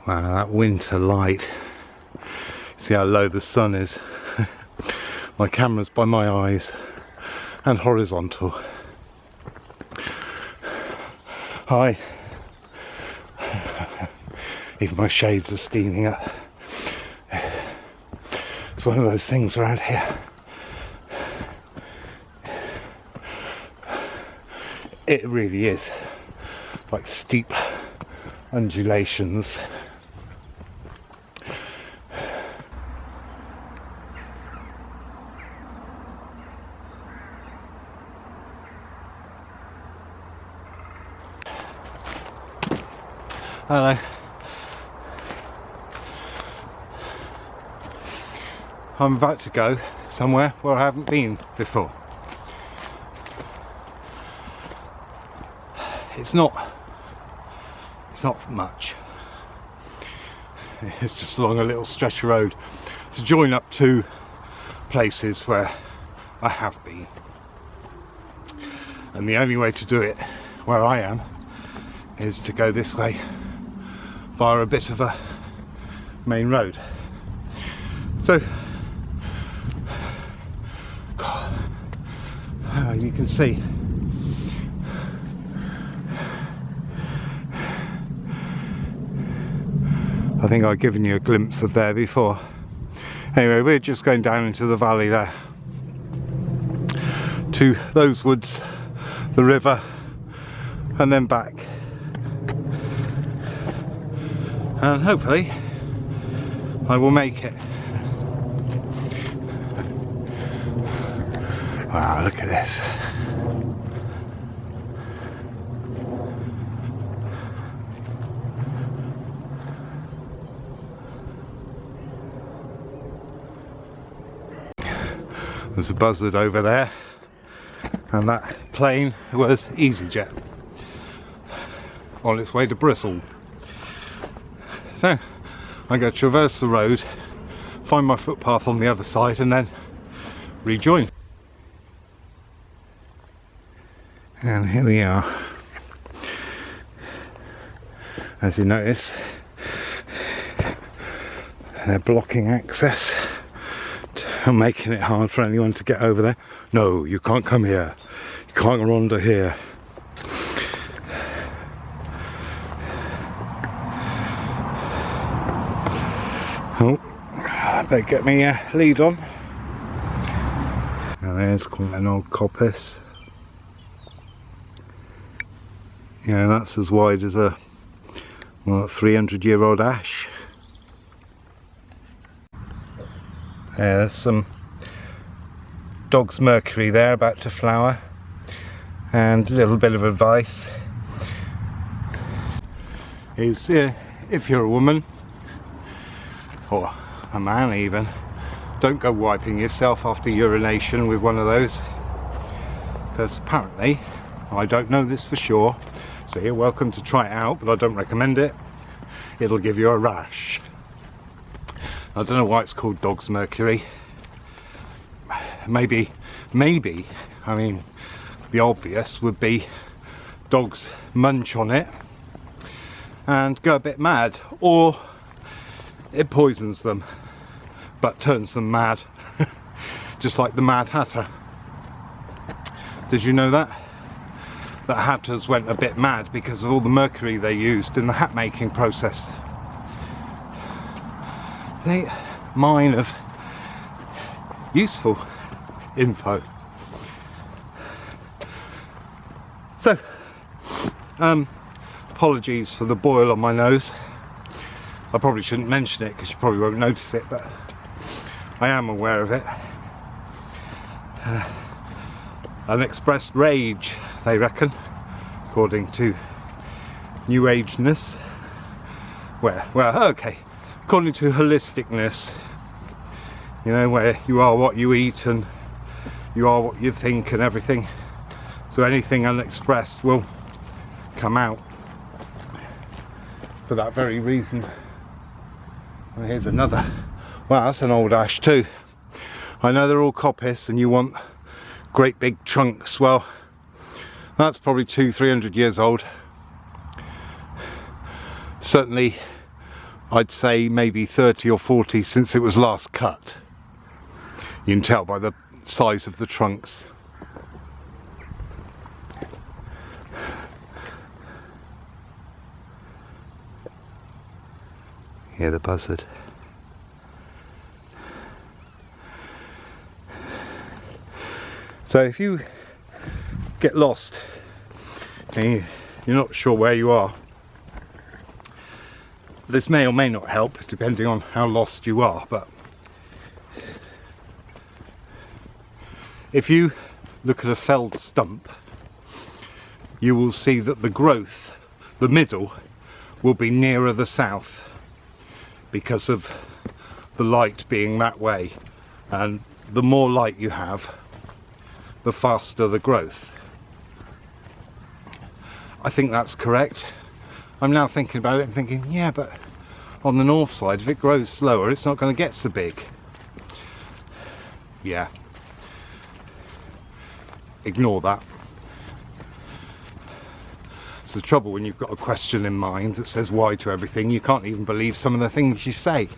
Wow, that winter light. See how low the sun is. My camera's by my eyes and horizontal. Hi. Even my shades are steaming up. It's one of those things around here. It really is like steep undulations. Hello. I'm about to go somewhere where I haven't been before. It's not much. It's just along a little stretch of road to join up two places where I have been. And the only way to do it where I am is to go this way via a bit of a main road. So you can see I think I've given you a glimpse of there before. Anyway, we're just going down into the valley there to those woods, the river, and then back. And hopefully I will make it. Wow, look at this. There's a buzzard over there, and that plane was EasyJet on its way to Bristol. So I'm going to traverse the road, find my footpath on the other side, and then rejoin. And here we are. As you notice, they're blocking access and making it hard for anyone to get over there. No, you can't come here. You can't go under here. Oh, I better get me lead on. Now there's quite an old coppice. Yeah, that's as wide as a 300-year-old ash. There's some dog's mercury there about to flower, and a little bit of advice is if you're a woman or a man even, don't go wiping yourself after urination with one of those, because apparently, I don't know this for sure, so you're welcome to try it out, but I don't recommend it. It'll give you a rash. I don't know why it's called dog's mercury. Maybe, I mean, the obvious would be dogs munch on it and go a bit mad, or it poisons them but turns them mad, just like the Mad Hatter. Did you know that? That hatters went a bit mad because of all the mercury they used in the hat making process. They mine of useful info. So, apologies for the boil on my nose. I probably shouldn't mention it because you probably won't notice it, but I am aware of it. Unexpressed rage, they reckon, according to New Ageness. Well, okay. According to holisticness, you know, where you are what you eat and you are what you think and everything, so anything unexpressed will come out for that very reason. Well, here's another. Wow, that's an old ash too. I know they're all coppice and you want great big trunks. Well, that's probably 200-300 years old. Certainly I'd say maybe 30 or 40 since it was last cut. You can tell by the size of the trunks. Hear the buzzard. So if you get lost and you're not sure where you are, this may or may not help depending on how lost you are, but if you look at a felled stump, you will see that the growth, the middle, will be nearer the south because of the light being that way, and the more light you have, the faster the growth. I think that's correct. I'm now thinking about it and thinking, yeah, but on the north side, if it grows slower, it's not going to get so big. Yeah. Ignore that. It's the trouble when you've got a question in mind that says why to everything. You can't even believe some of the things you say.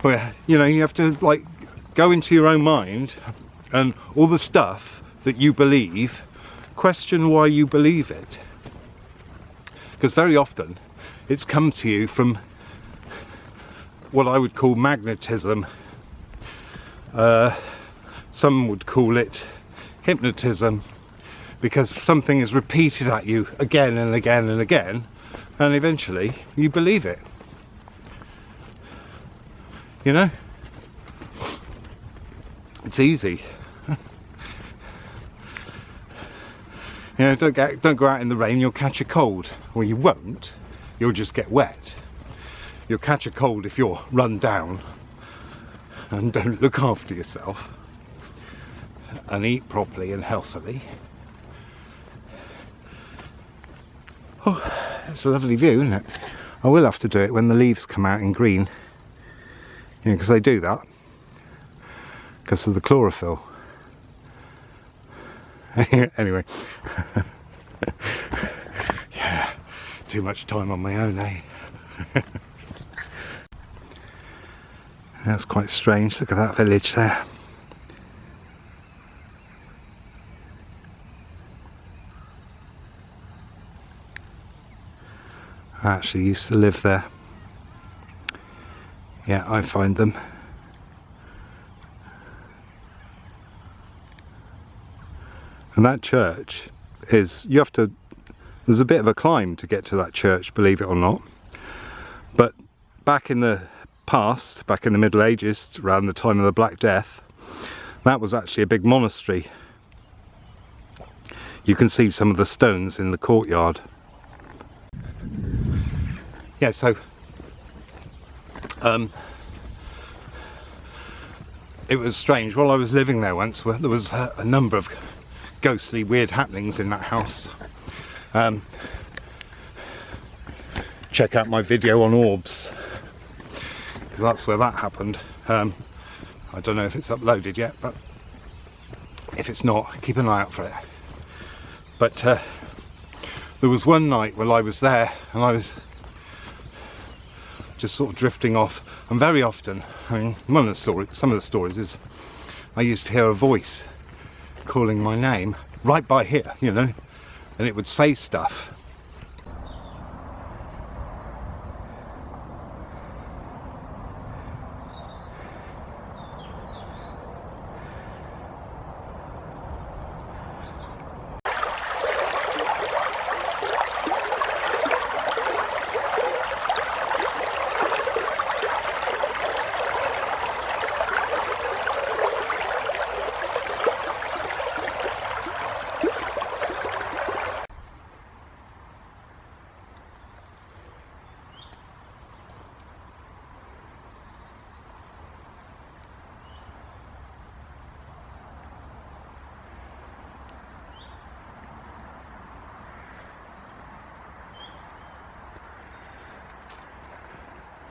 Well, you know, you have to like go into your own mind and all the stuff that you believe, question why you believe it. Because very often it's come to you from what I would call magnetism. Some would call it hypnotism, because something is repeated at you again and again and again, and eventually you believe it. You know? It's easy. You know, don't go out in the rain, you'll catch a cold. Well, you won't, you'll just get wet. You'll catch a cold if you're run down and don't look after yourself and eat properly and healthily. Oh, it's a lovely view, isn't it? I will have to do it when the leaves come out in green. You know, because they do that because of the chlorophyll. Anyway. Yeah, too much time on my own, eh? That's quite strange. Look at that village there. I actually used to live there. Yeah, I find them. And that church is, you have to, there's a bit of a climb to get to that church, believe it or not. But back in the past, back in the Middle Ages, around the time of the Black Death, that was actually a big monastery. You can see some of the stones in the courtyard. Yeah, so it was strange. While I was living there once, there was a number of ghostly weird happenings in that house. Check out my video on orbs, because that's where that happened. I don't know if it's uploaded yet, but if it's not, keep an eye out for it. But there was one night when I was there and I was just sort of drifting off, and very often, I mean, some of the stories is I used to hear a voice calling my name right by here, you know, and it would say stuff,